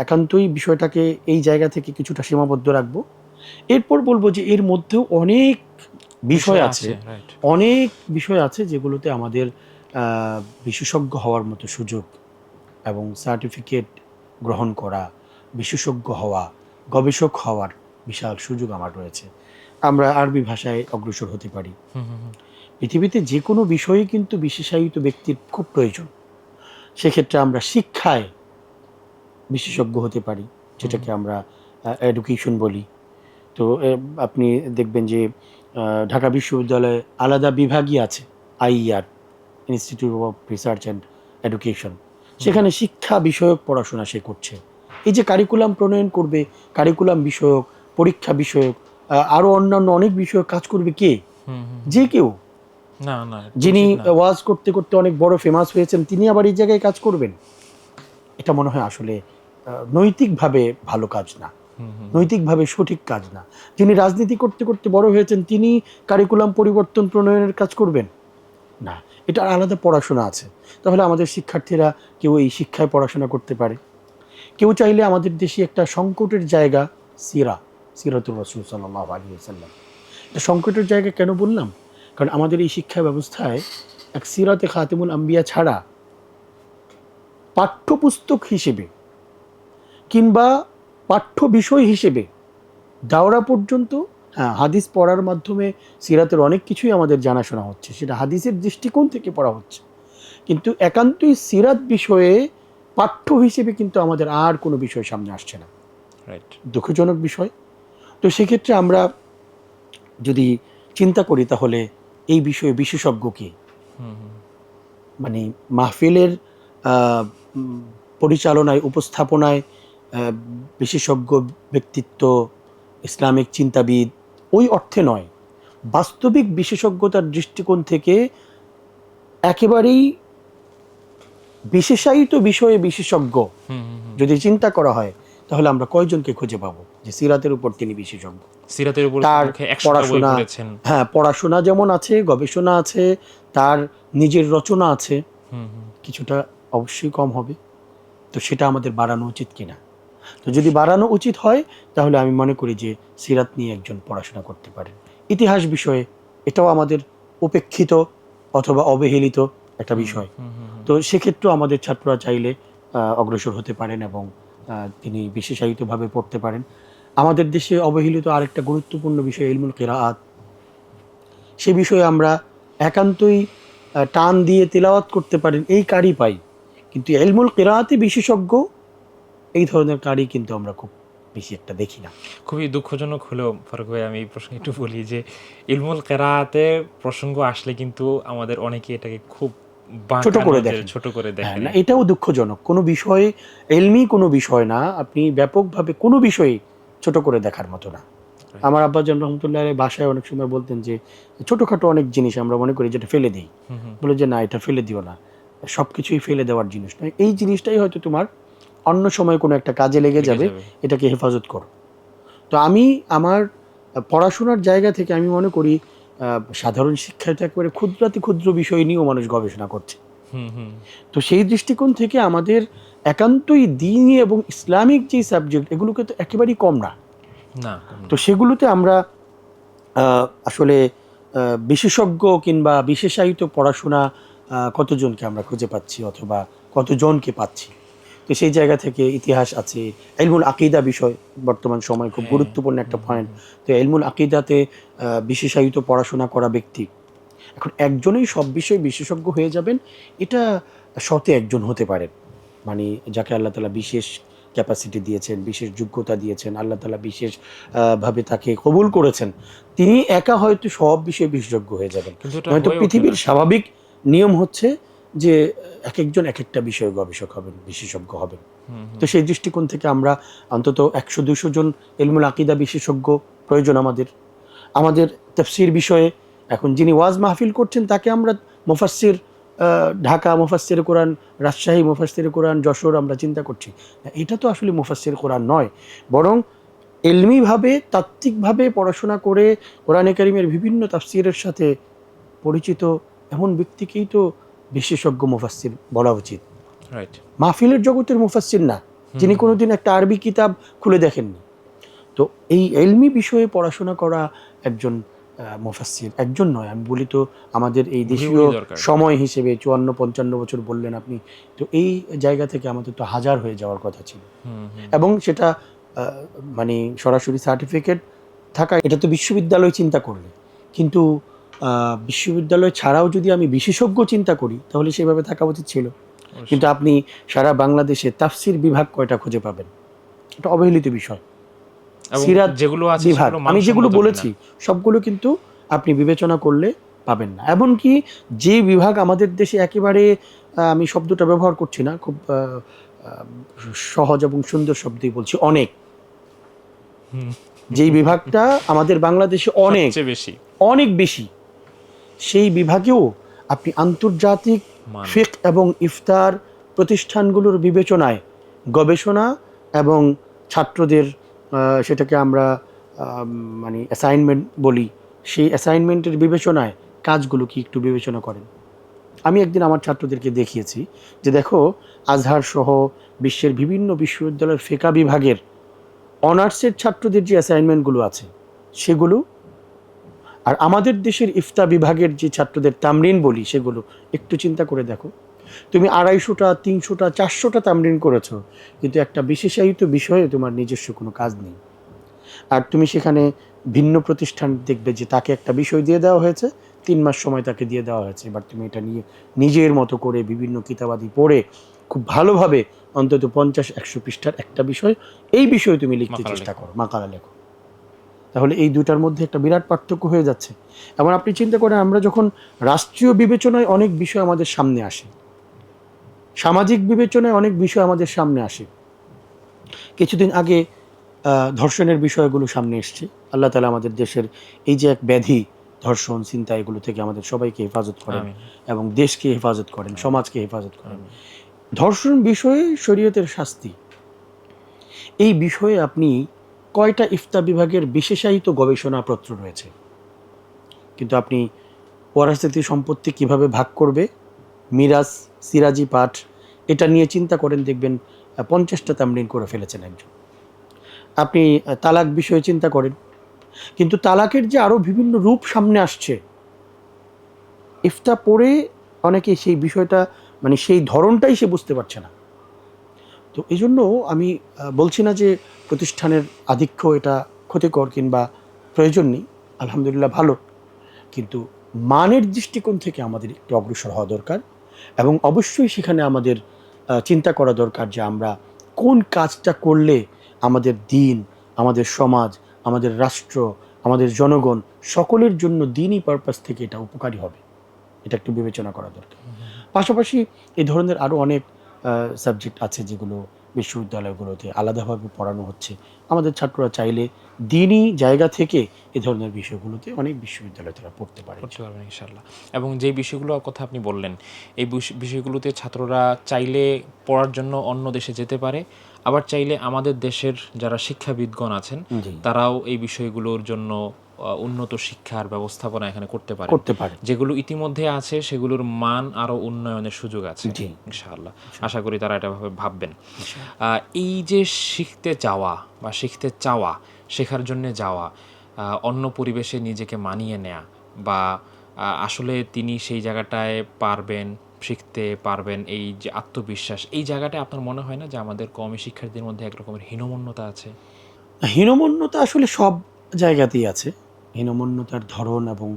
একান্তই বিষয়টাকে এই জায়গা থেকে কিছুটা সীমাবদ্ধ রাখবো। এরপর বলবো যে এর মধ্যেও অনেক বিষয় আছে, রাইট। অনেক বিষয় আছে যেগুলোতে আমাদের বিশেষজ্ঞ হওয়ার মতো সুযোগ এবং সার্টিফিকেট গ্রহণ করা, বিশেষজ্ঞ হওয়া, গবেষক হওয়ার বিশাল সুযোগ আমার রয়েছে। আমরা আরবি ভাষায় অগ্রসর হতে পারি। পৃথিবীতে যে কোনো বিষয়ে কিন্তু বিশেষায়িত ব্যক্তির খুব প্রয়োজন। সেক্ষেত্রে আমরা শিক্ষায় বিশেষজ্ঞ হতে পারি, যেটাকে আমরা এডুকেশন বলি। তো আপনি দেখবেন যে ঢাকা বিশ্ববিদ্যালয়ে আলাদা বিভাগই আছে, IER, institute of research and education. সেখানে শিক্ষা বিষয়ক পড়াশোনা সে করছে। এই যে কারিকুলাম প্রণয়ন করবে, কারিকুলাম বিষয়ক, পরীক্ষা বিষয়ক, আরও অন্যান্য অনেক বিষয়ক কাজ করবে কে? যে কেউ। না না, যিনি ওয়াজ করতে করতে অনেক বড় ফেমাস হয়েছেন, তিনি আবার এই জায়গায় কাজ করবেন? এটা মনে হয় আসলে নৈতিকভাবে ভালো কাজ না, নৈতিকভাবে সঠিক কাজ না। যিনি রাজনীতি করতে করতে বড় হয়েছেন, তিনি কারিকুলাম পরিবর্তন প্রণয়নের কাজ করবেন না। এটা আলাদা পড়াশোনা আছে। তাহলে আমাদের শিক্ষার্থীরা কেউ এই শিক্ষায় পড়াশোনা করতে পারে, কেউ চাইলে আমাদের দেশে একটা সংকটের জায়গা সিরাতুর রাসূল সাল্লাল্লাহু আলাইহি ওয়াসাল্লাম। এটা সংকটের জায়গা কেন বললাম? কারণ আমাদের এই শিক্ষা ব্যবস্থায় এক সিরাতে খাতিমুল আম্বিয়া ছাড়া পাঠ্যপুস্তক হিসেবে কিংবা পাঠ্য বিষয় হিসেবে দাওরা পর্যন্ত, হ্যাঁ, হাদিস পড়ার মাধ্যমে সিরাতের অনেক কিছুই আমাদের জানাশোনা হচ্ছে, সেটা হাদিসের দৃষ্টিকোণ থেকে পড়া হচ্ছে। কিন্তু একান্তই সিরাত বিষয়ে পাঠ্য হিসেবে কিন্তু আমাদের আর কোনো বিষয় সামনে আসছে না। রাইট। দুঃখজনক বিষয়। তো সেক্ষেত্রে আমরা যদি চিন্তা করি তাহলে এই বিষয়ে বিশেষজ্ঞ কে? মানে মাহফিলের পরিচালনায়, উপস্থাপনায় বিশেষজ্ঞ ব্যক্তিত্ব, ইসলামিক চিন্তাবিদ, ওই অর্থে নয়। বাস্তবিক বিশেষজ্ঞতার দৃষ্টিকোণ থেকে একেবারেই বিশেষায়িত বিষয়ে বিশেষজ্ঞ যদি চিন্তা করা হয়, তাহলে আমরা কয়জনকে খুঁজে পাবো যে সিরাতের উপর তিনি বিশেষজ্ঞ? সিরাতের উপর তার 100টা বই পড়াশোনা, পড়েছেন। হ্যাঁ, পড়াশোনা যেমন আছে, গবেষণা আছে, তার নিজের রচনা আছে, কিছুটা অবশ্যই কম হবে। তো সেটা আমাদের বাড়ানো উচিত কিনা? তো যদি বাড়ানো উচিত হয়, তাহলে আমি মনে করি যে সিরাত নিয়ে একজন পড়াশোনা করতে পারেন। ইতিহাস বিষয়ে এটাও আমাদের উপেক্ষিত অথবা অবহেলিত একটা বিষয়। তো সেক্ষেত্রেও আমাদের ছাত্ররা চাইলে অগ্রসর হতে পারেন এবং তিনি বিশেষায়িতভাবে পড়তে পারেন। আমাদের দেশে অবহেলিত আরেকটা গুরুত্বপূর্ণ বিষয় ইলমুল কিরাআত। সে বিষয়ে আমরা একান্তই টান দিয়ে তিলাওয়াত করতে পারেন এই কারি পাই, কিন্তু ইলমুল কিরাআতে বিশেষজ্ঞ এই ধরনের কারি কিন্তু আমরা খুব বেশি একটা দেখি না। খুবই দুঃখজনক হলেও ফারুক ভাই, আমি এই প্রসঙ্গে একটু বলি যে ইলমুল কেরাতের প্রসঙ্গ আসলে কিন্তু আমাদের অনেকে এটাকে খুব ছোট বাঁকা করে নজরে দেখেন। ছোট করে হ্যাঁ, দেখেন। না, এটাও দুঃখজনক। কোনো বিষয়ে এলমি কোনো বিষয় না, আপনি ব্যাপকভাবে কোনো বিষয়ে ছোট করে দেখার মতো না। আমার আব্বাজান রহমতুল্লাহ আলাইহি বাসায় অনেক সময় বলতেন যে ছোটখাটো অনেক জিনিস আমরা মনে করি যেটা ফেলে দিই, বলে যে না, এটা ফেলে দিও না, সব কিছুই ফেলে দেওয়ার জিনিস নয়, এই জিনিসটাই হয়তো তোমার অন্য সময় কোনো একটা কাজে লেগে যাবে, এটাকে হেফাজত করো। তো আমি আমার পড়াশোনার জায়গা থেকে আমি মনে করি সাধারণ শিক্ষায় তো একেবারে ক্ষুদ্রাতি ক্ষুদ্র বিষয় নিয়েও মানুষ গবেষণা করছে। তো সেই দৃষ্টিকোণ থেকে আমাদের একান্তই দ্বীনি এবং ইসলামিক যে সাবজেক্ট, এগুলোকে তো একেবারেই কম না। তো সেগুলোতে আমরা আসলে বিশেষজ্ঞ কিংবা বিশেষায়িত পড়াশোনা কতজনকে আমরা খুঁজে পাচ্ছি অথবা কতজনকে পাচ্ছি? তো সেই জায়গা থেকে ইতিহাস আছে, ইলমুল আকিদা বিষয় বর্তমান সময় খুব গুরুত্বপূর্ণ একটা পয়েন্ট। তো ইলমুল আকিদাতে বিশেষায়িত পড়াশোনা করা ব্যক্তি, এখন একজনেই সব বিষয়ে বিশেষজ্ঞ হয়ে যাবেন এটা শতে একজন হতে পারেন, মানে যাকে আল্লাহ তাআলা বিশেষ ক্যাপাসিটি দিয়েছেন, বিশেষ যোগ্যতা দিয়েছেন, আল্লাহ তাআলা বিশেষ ভাবে তাকে কবুল করেছেন, তিনি একা হয়তো সব বিষয়ে বিশেষজ্ঞ হয়ে যাবেন। হয়তো পৃথিবীর স্বাভাবিক নিয়ম হচ্ছে যে এক একজন এক একটা বিষয়ে গবেষক হবেন, বিশেষজ্ঞ হবেন। তো সেই দৃষ্টিকোণ থেকে আমরা অন্তত 100-200 জন ইলমুল আকিদা বিশেষজ্ঞ প্রয়োজন আমাদের। আমাদের তাফসীর বিষয়ে এখন যিনি ওয়াজ মাহফিল করছেন তাকে আমরা মুফাসসির ঢাকা মুফাসসির কোরআন, রাজশাহী মুফাসসির কোরআন, যশোর আমরা চিন্তা করছি, এটা তো আসলে মুফাসসির কোরআন নয়, বরং এলমিভাবে তাত্ত্বিকভাবে পড়াশোনা করে কোরআনে কারিমের বিভিন্ন তাফসিরের সাথে পরিচিত এমন ব্যক্তিকেই তো বিশেষজ্ঞ মুফাসসির বলা উচিত। রাইট। মাহফিলের জগতের মুফাসসির না, যিনি কোনোদিন একটা আরবি কিতাব খুলে দেখেননি। তো এই এলমি বিষয়ে পড়াশোনা করা একজন মুফাসসির, একজন নয় আমি বলি তো, আমাদের এই দেশীয় দরকার। সময় হিসেবে 54-55 বছর বললেন আপনি, তো এই জায়গা থেকে আমাদের তো হাজার হয়ে যাওয়ার কথা ছিল। এবং সেটা মানে সরাসরি সার্টিফিকেট থাকা, এটা তো বিশ্ববিদ্যালয় চিন্তা করলে, কিন্তু বিশ্ববিদ্যালয় ছাড়াও যদি আমি বিশেষজ্ঞ চিন্তা করি তাহলে সেভাবে থাকা উচিত ছিল। কিন্তু আপনি সারা বাংলাদেশে তাফসির বিভাগ কয়টা খুঁজে পাবেন? এটা অবহেলিত বিষয়। এবং সিরাত যেগুলো আছে বিভাগ, সেগুলো আমি যেগুলো মানসম্মত বলেছি কিনা। সবগুলো কিন্তু আপনি বিবেচনা করলে পাবেন না। এমনকি যে বিভাগ আমাদের দেশে একেবারে, আমি শব্দটা ব্যবহার করছি না, খুব সহজ এবং সুন্দর শব্দেই বলছি, অনেক, যেই বিভাগটা আমাদের বাংলাদেশে অনেক সবচেয়ে বেশি অনেক বেশি, সেই বিভাগেও আপনি আন্তর্জাতিক মান। ফিকহ এবং ইফতার প্রতিষ্ঠানগুলোর বিবেচনায় গবেষণা এবং ছাত্রদের সেটাকে আমরা মানে অ্যাসাইনমেন্ট বলি, সেই অ্যাসাইনমেন্টের বিবেচনায় কাজগুলো কি একটু বিবেচনা করেন। আমি একদিন আমার ছাত্রদেরকে দেখিয়েছি যে দেখো, আজহার সহ বিশ্বের বিভিন্ন বিশ্ববিদ্যালয়ের ফিকহ বিভাগের অনার্সের ছাত্রদের যে অ্যাসাইনমেন্টগুলো আছে সেগুলো, আর আমাদের দেশের ইফতা বিভাগের যে ছাত্রদের তামরিন বলি সেগুলো একটু চিন্তা করে দেখো। তুমি 250টা 300টা 400টা তামরিন করেছো, কিন্তু একটা বিশেষায়িত বিষয়ে তোমার নিজস্ব কোনো কাজ নেই। আর তুমি সেখানে ভিন্ন প্রতিষ্ঠান দেখবে যে তাকে একটা বিষয় দিয়ে দেওয়া হয়েছে, 3 মাস সময় তাকে দিয়ে দেওয়া হয়েছে, এবার তুমি এটা নিয়ে নিজের মতো করে বিভিন্ন কিতাবাদি পড়ে খুব ভালোভাবে অন্তত 50-100 পৃষ্ঠার একটা বিষয়, এই বিষয়ে তুমি লিখতে চেষ্টা করো, মাকালা লেখো। তাহলে এই দুটার মধ্যে একটা বিরাট পার্থক্য হয়ে যাচ্ছে। এমন আপনি চিন্তা করেন, আমরা যখন রাষ্ট্রীয় বিবেচনায় অনেক বিষয় আমাদের সামনে আসে, সামাজিক বিবেচনায় অনেক বিষয় আমাদের সামনে আসে, কিছুদিন আগে ধর্ষণের বিষয়গুলো সামনে এসছে। আল্লাহ তাআলা আমাদের দেশের এই যে এক ব্যাধি ধর্ষণ চিন্তা, এগুলো থেকে আমাদের সবাইকে হেফাজত করেন এবং দেশকে হেফাজত করেন, সমাজকে হেফাজত করেন। ধর্ষণ বিষয়ে শরীয়তের শাস্তি, এই বিষয়ে আপনি কয়টা ইফতা বিভাগের বিশেষায়িত গবেষণাপত্র রয়েছে, কিন্তু আপনি ওয়ারাসাতি সম্পত্তি কিভাবে ভাগ করবে, মিরাজ, সিরাজি পাঠ, এটা নিয়ে চিন্তা করেন, দেখবেন 50টা তামরিন করে ফেলেছেন একজন। আপনি তালাক বিষয়ে চিন্তা করেন, কিন্তু তালাকের যে আরও বিভিন্ন রূপ সামনে আসছে, ইফতা পড়ে অনেকে সেই বিষয়টা মানে সেই ধরনটাই সে বুঝতে পারছে না। তো এই জন্য আমি বলছি না যে প্রতিষ্ঠানের আধিক্য এটা ক্ষতিকর কিংবা প্রয়োজন নেই, আলহামদুলিল্লাহ ভালো, কিন্তু মানের দৃষ্টিকোণ থেকে আমাদের একটু অগ্রসর হওয়া দরকার। এবং অবশ্যই সেখানে আমাদের চিন্তা করা দরকার যে আমরা কোন কাজটা করলে আমাদের দিন, আমাদের সমাজ, আমাদের রাষ্ট্র, আমাদের জনগণ সকলের জন্য দিনই পারপাস থেকে এটা উপকারী হবে, এটা একটু বিবেচনা করা দরকার। পাশাপাশি এই ধরনের আরও অনেক সাবজেক্ট আছে যেগুলো বিশ্ববিদ্যালয়গুলোতে আলাদাভাবে পড়ানো হচ্ছে। আমাদের ছাত্ররা চাইলে দিনই জায়গা থেকে এ ধরনের বিষয়গুলোতে অনেক বিশ্ববিদ্যালয় তারা পড়তে পারে, ইনশাআল্লাহ। এবং যে বিষয়গুলোর কথা আপনি বললেন, এই বিষয়গুলোতে ছাত্ররা চাইলে পড়ার জন্য অন্য দেশে যেতে পারে, আবার চাইলে আমাদের দেশের যারা শিক্ষাবিদগণ আছেন তারাও এই বিষয়গুলোর জন্য উন্নত শিক্ষার ব্যবস্থাপনা এখানে করতে পারে। যেগুলো ইতিমধ্যে আছে সেগুলোর মান আরও উন্নয়নের সুযোগ আছে ইনশাআল্লাহ। আশা করি তারা এটা ভাববেন। এই যে শিখতে যাওয়া বা শিখতে চাওয়া, শেখার জন্য যাওয়া, অন্য পরিবেশে নিজেকে মানিয়ে নেয়া, বা আসলে তিনি সেই জায়গাটায় পারবেন, শিখতে পারবেন, এই যে আত্মবিশ্বাস, এই জায়গাটায় আপনার মনে হয় না যে আমাদের কওমি শিক্ষার্থীদের মধ্যে একরকমের হীনমন্যতা আছে? হীনমন্যতা আসলে সব জায়গাতেই আছে। হীনমন্যতার ধরন এবং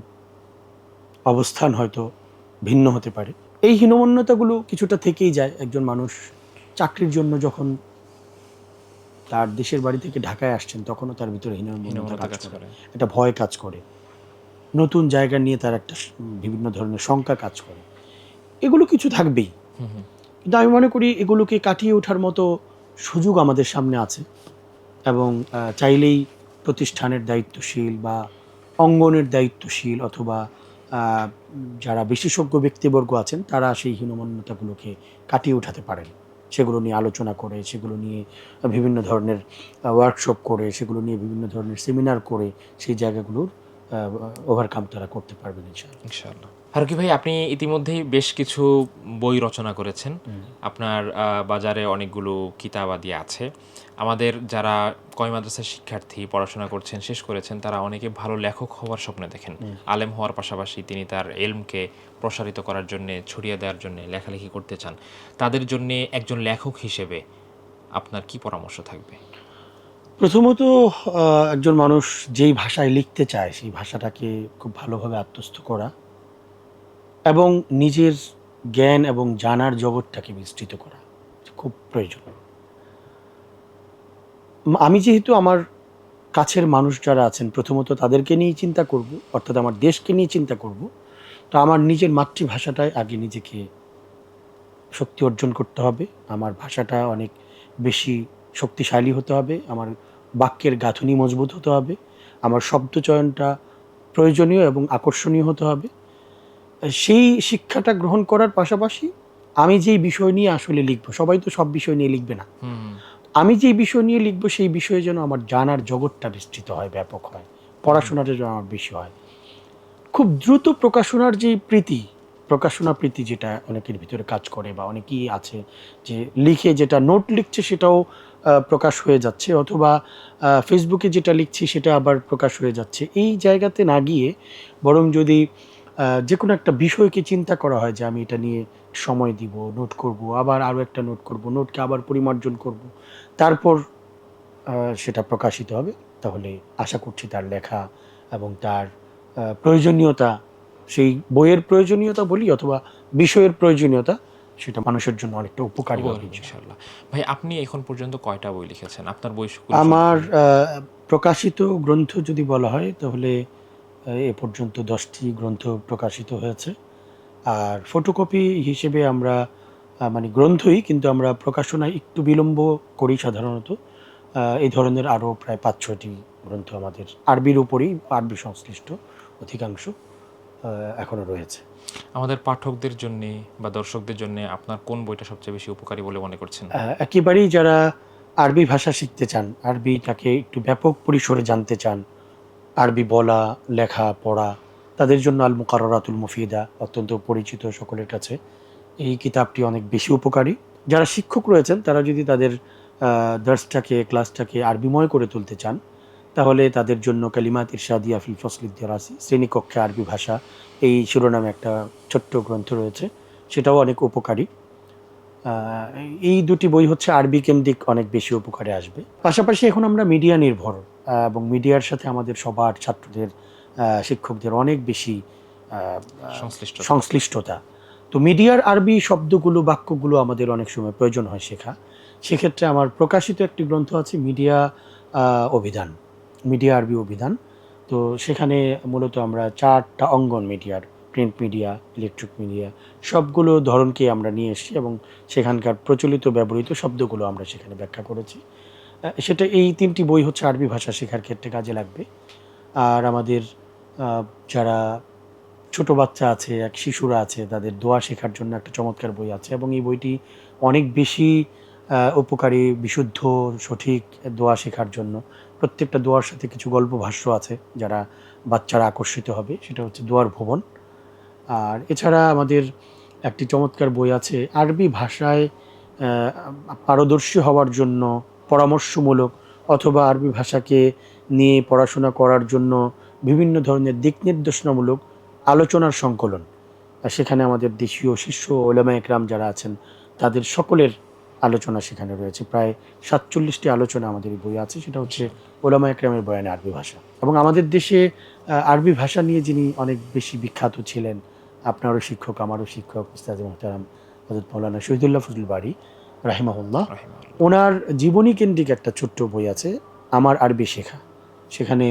অবস্থান হয়তো ভিন্ন হতে পারে। এই হীনমন্যতাগুলো কিছুটা থেকেই যায়। একজন মানুষ চাকরির জন্য যখন তার দেশের বাড়ি থেকে ঢাকায় আসছেন, তখনও তার ভিতরে হীনমন্যতা কাজ করে, একটা ভয় কাজ করে, নতুন জায়গা নিয়ে তার একটা বিভিন্ন ধরনের শঙ্কা কাজ করে, এগুলো কিছু থাকবেই। কিন্তু আমি মনে করি এগুলোকে কাটিয়ে ওঠার মতো সুযোগ আমাদের সামনে আছে, এবং চাইলেই প্রতিষ্ঠানের দায়িত্বশীল বা অঙ্গনের দায়িত্বশীল অথবা যারা বিশেষজ্ঞ ব্যক্তিবর্গ আছেন তারা সেই হীনমন্যতাগুলোকে কাটিয়ে উঠাতে পারেন, সেগুলো নিয়ে আলোচনা করে, সেগুলো নিয়ে বিভিন্ন ধরনের ওয়ার্কশপ করে, সেগুলো নিয়ে বিভিন্ন ধরনের সেমিনার করে সেই জায়গাগুলোর ওভারকাম তারা করতে পারবেন ইনশাআল্লাহ। ইনশাআল্লাহ। ফারুকী ভাই, আপনি ইতিমধ্যেই বেশ কিছু বই রচনা করেছেন। আপনার বাজারে অনেকগুলো কিতাবাদি আছে। আমাদের যারা কওমি মাদ্রাসার শিক্ষার্থী পড়াশোনা করছেন, শেষ করেছেন, তারা অনেকে ভালো লেখক হওয়ার স্বপ্ন দেখেন। আলেম হওয়ার পাশাপাশি তিনি তার এলমকে প্রসারিত করার জন্যে, ছড়িয়ে দেওয়ার জন্যে লেখালেখি করতে চান। তাদের জন্যে একজন লেখক হিসেবে আপনার কি পরামর্শ থাকবে? প্রথমত একজন মানুষ যেই ভাষায় লিখতে চায় সেই ভাষাটাকে খুব ভালোভাবে আত্মস্থ করা এবং নিজের জ্ঞান এবং জানার জগৎটাকে বিস্তৃত করা খুব প্রয়োজন। আমি যেহেতু আমার কাছের মানুষ যারা আছেন প্রথমত তাদেরকে নিয়েই চিন্তা করব, অর্থাৎ আমার দেশকে নিয়ে চিন্তা করব, তো আমার নিজের মাতৃভাষাটায় আগে নিজেকে শক্তি অর্জন করতে হবে। আমার ভাষাটা অনেক বেশি শক্তিশালী হতে হবে, আমার বাক্যের গাঁথুনি মজবুত হতে হবে, আমার শব্দচয়নটা প্রয়োজনীয় এবং আকর্ষণীয় হতে হবে। সেই শিক্ষাটা গ্রহণ করার পাশাপাশি আমি যেই বিষয় নিয়ে আসলে লিখব, সবাই তো সব বিষয় নিয়ে লিখবে না। আমি যেই বিষয় নিয়ে লিখব সেই বিষয়ে যেন আমার জানার জগৎটা বিস্তৃত হয়, ব্যাপক হয়, পড়াশোনাটা যেন আমার বেশি হয়। খুব দ্রুত প্রকাশনার যে প্রকাশনা প্রীতি যেটা অনেকের ভিতরে কাজ করে বা অনেকেই আছে যে লিখে যেটা নোট লিখছে সেটাও প্রকাশ হয়ে যাচ্ছে, অথবা ফেসবুকে যেটা লিখছি সেটা আবার প্রকাশ হয়ে যাচ্ছে। এই জায়গাতে না গিয়ে বরং যদি যে কোনো একটা বিষয়কে চিন্তা করা হয় যে আমি এটা নিয়ে সময় দিব, নোট করব, আবার আরও একটা নোট করব, নোটকে আবার পরিমার্জন করব, তারপর সেটা প্রকাশিত হবে, তাহলে আশা করছি তার লেখা এবং তার প্রয়োজনীয়তা, সেই বইয়ের প্রয়োজনীয়তা বলি অথবা বিষয়ের প্রয়োজনীয়তা, সেটা মানুষের জন্য অনেকটা উপকারী হবে ইনশাআল্লাহ। ইনশাআল্লাহ। ভাই, আপনি এখন পর্যন্ত কয়টা বই লিখেছেন? আপনার বইগুলো আমার সম্পর্কে প্রকাশিত গ্রন্থ যদি বলা হয় তাহলে এ পর্যন্ত 10টি গ্রন্থ প্রকাশিত হয়েছে। আর ফটোকপি হিসেবে আমরা মানে গ্রন্থই, কিন্তু আমরা প্রকাশনায় একটু বিলম্ব করি সাধারণত। এই ধরনের আরও প্রায় 5-6টি গ্রন্থ আমাদের আরবির উপরেই, আরবি সংশ্লিষ্ট অধিকাংশ এখনো রয়েছে। আমাদের পাঠকদের জন্যে বা দর্শকদের জন্যে আপনার কোন বইটা সবচেয়ে বেশি উপকারী বলে মনে করছেন? একেবারেই যারা আরবি ভাষা শিখতে চান, আরবিটাকে একটু ব্যাপক পরিসরে জানতে চান, আরবি বলা, লেখা, পড়া, তাদের জন্য আল মুকাররাতুল মুফিদা অত্যন্ত পরিচিত সকলের কাছে। এই কিতাবটি অনেক বেশি উপকারী। যারা শিক্ষক রয়েছেন তারা যদি তাদের দার্সটাকে, ক্লাসটাকে আরবিময় করে তুলতে চান, তাহলে তাদের জন্য কালিমাত ইরশাদিয়া ফিল ফসলিদ দিরাসি, শ্রেণীকক্ষে আরবি ভাষা, এই শিরোনামে একটা ছোট্ট গ্রন্থ রয়েছে, সেটাও অনেক উপকারী। এই দুটি বই হচ্ছে আরবি কেন্দ্রিক, অনেক বেশি উপকারে আসবে। পাশাপাশি এখন আমরা মিডিয়া নির্ভর এবং মিডিয়ার সাথে আমাদের সবার, ছাত্রদের, শিক্ষকদের অনেক বেশি সংশ্লিষ্টতা। তো মিডিয়ার আরবি শব্দগুলো, বাক্যগুলো আমাদের অনেক সময় প্রয়োজন হয় শেখা। সেক্ষেত্রে আমার প্রকাশিত একটি গ্রন্থ আছে মিডিয়া অভিধান, মিডিয়া আরবি অভিধান। তো সেখানে মূলত আমরা 4টা অঙ্গন মিডিয়ার, প্রিন্ট মিডিয়া, ইলেকট্রিক মিডিয়া, সবগুলো ধরনকে আমরা নিয়ে এসেছি এবং সেখানকার প্রচলিত ব্যবহৃত শব্দগুলো আমরা সেখানে ব্যাখ্যা করেছি। সেটা, এই 3টি বই হচ্ছে আরবি ভাষা শেখার ক্ষেত্রে কাজে লাগবে। আর আমাদের যারা ছোট বাচ্চা আছে, শিশুরা আছে, তাদের দোয়া শেখার জন্য একটা চমৎকার বই আছে এবং এই বইটি অনেক বেশি উপকারী, বিশুদ্ধ, সঠিক দোয়া শেখার জন্য। প্রত্যেকটা দোয়ার সাথে কিছু গল্প ভাষ্য আছে যারা বাচ্চারা আকর্ষিত হবে, সেটা হচ্ছে দোয়ার ভুবন। আর এছাড়া আমাদের একটি চমৎকার বই আছে আরবি ভাষায় পারদর্শী হওয়ার জন্য পরামর্শমূলক, অথবা আরবি ভাষাকে নিয়ে পড়াশোনা করার জন্য বিভিন্ন ধরনের দিক নির্দেশনামূলক আলোচনার সংকলন। আর সেখানে আমাদের দেশীয় শীর্ষ ওলামা একরাম যারা আছেন তাদের সকলের আলোচনা সেখানে রয়েছে। প্রায় 47টি আলোচনা আমাদের এই বই আছে, সেটা হচ্ছে ওলামা একরামের বয়ানে আরবি ভাষা। এবং আমাদের দেশে আরবি ভাষা নিয়ে যিনি অনেক বেশি বিখ্যাত ছিলেন, আপনারও শিক্ষক, আমারও শিক্ষক, উস্তাদ মোহতারাম হযরত মাওলানা শহীদুল্লাহ ফজলুল বারী রাহিমাহুল্লাহ, ওনার জীবনী কেন্দ্রিক একটা ছোট্ট বই আছে আমার আরবি শেখা। সেখানে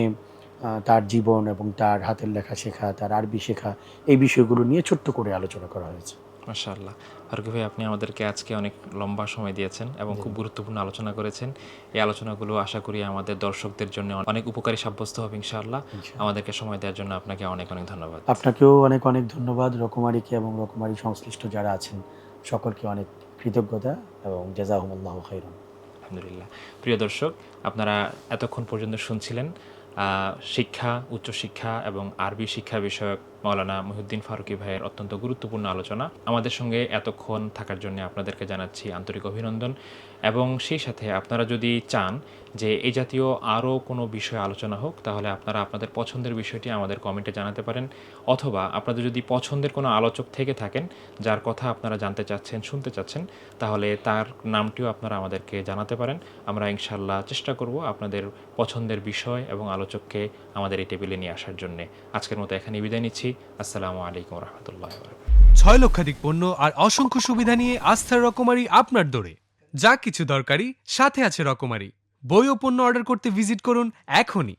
তার জীবন এবং তার হাতের লেখা শেখা, তার আরবি শেখা, এই বিষয়গুলো নিয়ে ছোট্ট করে আলোচনা করা হয়েছে। মাশাআল্লাহ। ফারুকী ভাই, আপনি আমাদেরকে আজকে অনেক লম্বা সময় দিয়েছেন এবং খুব গুরুত্বপূর্ণ আলোচনা করেছেন। এই আলোচনাগুলো আশা করি আমাদের দর্শকদের জন্য অনেক উপকারী সাব্যস্ত হবে ইনশাআল্লাহ। আমাদেরকে সময় দেওয়ার জন্য আপনাকে অনেক অনেক ধন্যবাদ। আপনাকেও অনেক অনেক ধন্যবাদ। রকমারিকে এবং রকমারি সংশ্লিষ্ট যারা আছেন সকলকে অনেক কৃতজ্ঞতা এবং জাযাকুমুল্লাহু খাইরান। আলহামদুলিল্লাহ। প্রিয় দর্শক, আপনারা এতক্ষণ পর্যন্ত শুনছিলেন শিক্ষা, উচ্চশিক্ষা এবং আরবি শিক্ষা বিষয়ক মাওলানা মহিউদ্দিন ফারুকী ভাইয়ের অত্যন্ত গুরুত্বপূর্ণ আলোচনা। আমাদের সঙ্গে এতক্ষণ থাকার জন্য আপনাদেরকে জানাচ্ছি আন্তরিক অভিনন্দন। এবং সেই সাথে আপনারা যদি চান যে এই জাতীয় আরও কোনো বিষয়ে আলোচনা হোক, তাহলে আপনারা আপনাদের পছন্দের বিষয়টি আমাদের কমেন্টে জানাতে পারেন, অথবা আপনাদের যদি পছন্দের কোনো আলোচক থেকে থাকেন যার কথা আপনারা জানতে চাচ্ছেন, শুনতে চাচ্ছেন, তাহলে তার নামটিও আপনারা আমাদেরকে জানাতে পারেন। আমরা ইনশাল্লাহ চেষ্টা করব আপনাদের পছন্দের বিষয় এবং আলোচককে আমাদের এই টেবিলে নিয়ে আসার জন্যে। আজকের মতো এখানে বিদায় নিচ্ছি। আসসালামু আলাইকুম রহমতুল্লাহ। 6 লক্ষাধিক পণ্য আর অসংখ্য সুবিধা নিয়ে আস্থার রকমারি আপনার দোরে। যা কিছু দরকারি সাথে আছে রকমারি। বই ও পণ্য অর্ডার করতে ভিজিট করুন এখনই।